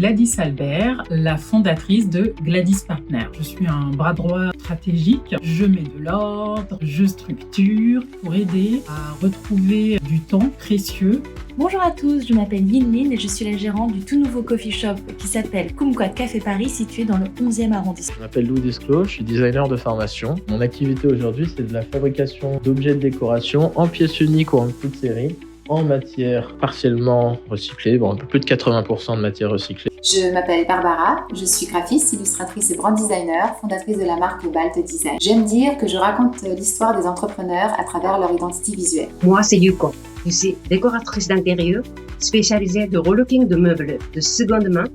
Gladys Albert, la fondatrice de Gladys Partners. Je suis un bras droit stratégique. Je mets de l'ordre, je structure pour aider à retrouver du temps précieux. Bonjour à tous, je m'appelle Yin et je suis la gérante du tout nouveau coffee shop qui s'appelle Kumquat Café Paris, situé dans le 11e arrondissement. Je m'appelle Louis Desclos, je suis designer de formation. Mon activité aujourd'hui, c'est de la fabrication d'objets de décoration en pièces uniques ou en toute série, en matière partiellement recyclée, un peu plus de 80% de matière recyclée. Je m'appelle Barbara, je suis graphiste, illustratrice et brand designer, fondatrice de la marque Balt Design. J'aime dire que je raconte l'histoire des entrepreneurs à travers leur identité visuelle. Moi, c'est Yuko. Je suis décoratrice d'intérieur, spécialisée de relooking de meubles de seconde main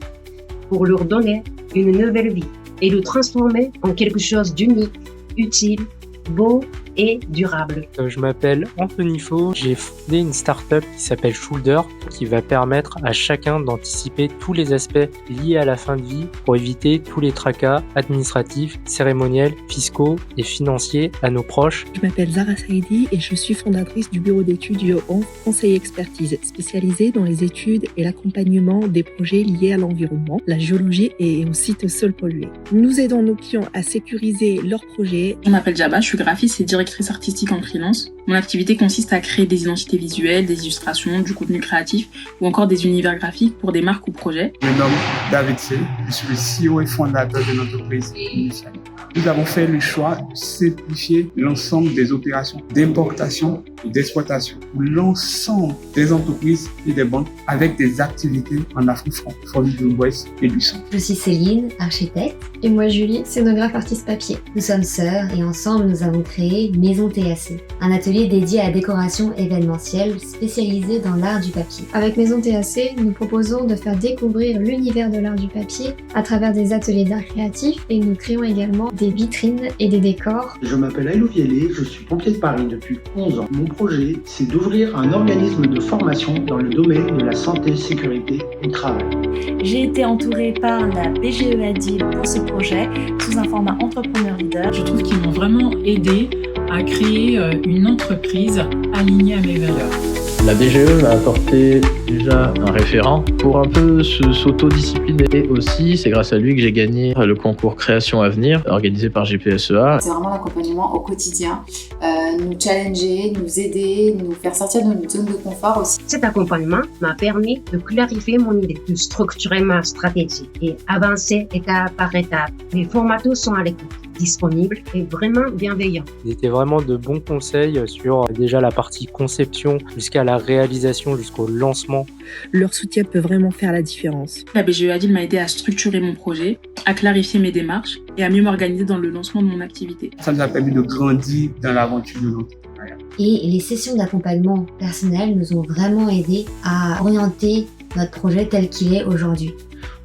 pour leur donner une nouvelle vie et le transformer en quelque chose d'unique, utile, beau et durable. Je m'appelle Anthony Faux, j'ai fondé une start-up qui s'appelle Shoulder qui va permettre à chacun d'anticiper tous les aspects liés à la fin de vie pour éviter tous les tracas administratifs, cérémoniels, fiscaux et financiers à nos proches. Je m'appelle Zara Saidi et je suis fondatrice du bureau d'études UON Conseil Expertise, spécialisé dans les études et l'accompagnement des projets liés à l'environnement, la géologie et aux sites sols pollués. Nous aidons nos clients à sécuriser leurs projets. Je m'appelle Jabba, je suis graphiste et directrice artistique en freelance. Mon activité consiste à créer des identités visuelles, des illustrations, du contenu créatif ou encore des univers graphiques pour des marques ou projets. Je me nomme David C. Je suis le CEO et fondateur de l'entreprise Initial. Nous avons fait le choix de simplifier l'ensemble des opérations d'importation et d'exploitation pour l'ensemble des entreprises et des banques avec des activités en Afrique francophone de l'Ouest et du Centre. Je suis Céline, architecte. Et moi Julie, scénographe artiste papier. Nous sommes sœurs et ensemble nous avons créé Maison TAC, un atelier dédié à la décoration événementielle spécialisé dans l'art du papier. Avec Maison TAC, nous proposons de faire découvrir l'univers de l'art du papier à travers des ateliers d'art créatif et nous créons également des vitrines et des décors. Je m'appelle Aïlou Vielé, je suis pompier de Paris depuis 11 ans. Mon projet, c'est d'ouvrir un organisme de formation dans le domaine de la santé, sécurité et travail. J'ai été entourée par la BGE Adil pour ce projet sous un format entrepreneur leader. Je trouve qu'ils m'ont vraiment aidé à créer une entreprise alignée à mes valeurs. La BGE m'a apporté déjà un référent pour un peu s'autodiscipliner. Et aussi, c'est grâce à lui que j'ai gagné le concours Création Avenir organisé par GPSEA. C'est vraiment l'accompagnement au quotidien, nous challenger, nous aider, nous faire sortir de notre zone de confort aussi. Cet accompagnement m'a permis de clarifier mon idée, de structurer ma stratégie et avancer étape par étape. Les formateurs sont à l'écoute, disponibles et vraiment bienveillants. Ils étaient vraiment de bons conseils sur déjà la partie conception jusqu'à la réalisation, jusqu'au lancement. Leur soutien peut vraiment faire la différence. La BGE Adil m'a aidé à structurer mon projet, à clarifier mes démarches et à mieux m'organiser dans le lancement de mon activité. Ça nous a permis de grandir dans l'aventure de l'entrepreneuriat. Et les sessions d'accompagnement personnel nous ont vraiment aidés à orienter notre projet tel qu'il est aujourd'hui.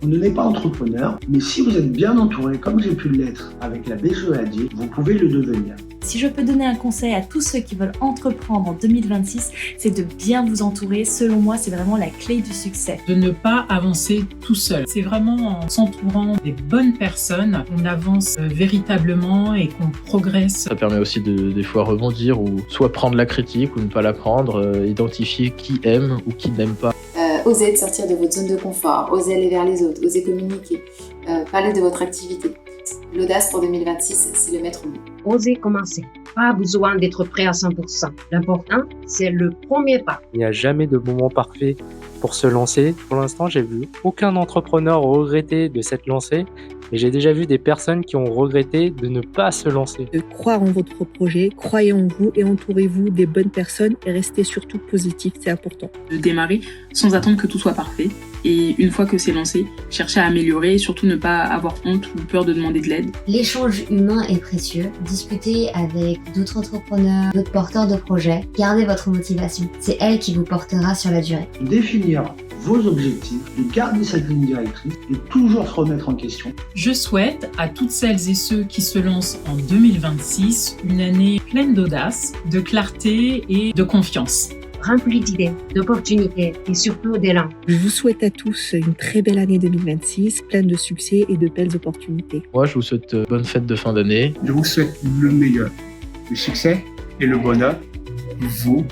On ne n'est pas entrepreneur, mais si vous êtes bien entouré, comme j'ai pu l'être avec la BGE Adil, vous pouvez le devenir. Si je peux donner un conseil à tous ceux qui veulent entreprendre en 2026, c'est de bien vous entourer. Selon moi, c'est vraiment la clé du succès. De ne pas avancer tout seul. C'est vraiment en s'entourant des bonnes personnes qu'on avance véritablement et qu'on progresse. Ça permet aussi de des fois rebondir ou soit prendre la critique ou ne pas la prendre, identifier qui aime ou qui n'aime pas. Osez de sortir de votre zone de confort, osez aller vers les autres, osez communiquer, parler de votre activité. L'audace pour 2026, c'est le maître mot. Osez commencer. Pas besoin d'être prêt à 100%. L'important, c'est le premier pas. Il n'y a jamais de moment parfait pour se lancer. Pour l'instant, j'ai vu aucun entrepreneur regretter de s'être lancé. Mais j'ai déjà vu des personnes qui ont regretté de ne pas se lancer. De croire en votre projet, croyez en vous et entourez-vous des bonnes personnes et restez surtout positif, c'est important. De démarrer sans attendre que tout soit parfait. Et une fois que c'est lancé, chercher à améliorer et surtout ne pas avoir honte ou peur de demander de l'aide. L'échange humain est précieux. Discutez avec d'autres entrepreneurs, d'autres porteurs de projets. Gardez votre motivation. C'est elle qui vous portera sur la durée. Définir vos objectifs, de garder cette ligne directrice, de toujours se remettre en question. Je souhaite à toutes celles et ceux qui se lancent en 2026 une année pleine d'audace, de clarté et de confiance. Rempli d'idées, d'opportunités et surtout d'élan. Je vous souhaite à tous une très belle année 2026, pleine de succès et de belles opportunités. Moi, je vous souhaite bonne fête de fin d'année. Je vous souhaite le meilleur, le succès et le bonheur, vous,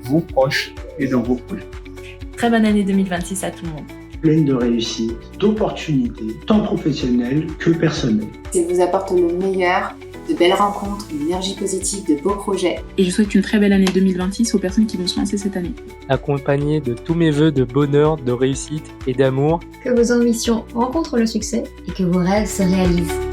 vos proches et dans vos projets. Très bonne année 2026 à tout le monde. pleine de réussite, d'opportunités, tant professionnelles que personnelles. Il vous apporte le meilleur, de belles rencontres, une énergie positive, de beaux projets. Et je souhaite une très belle année 2026 aux personnes qui vont se lancer cette année. Accompagné de tous mes vœux de bonheur, de réussite et d'amour. Que vos ambitions rencontrent le succès Et que vos rêves se réalisent.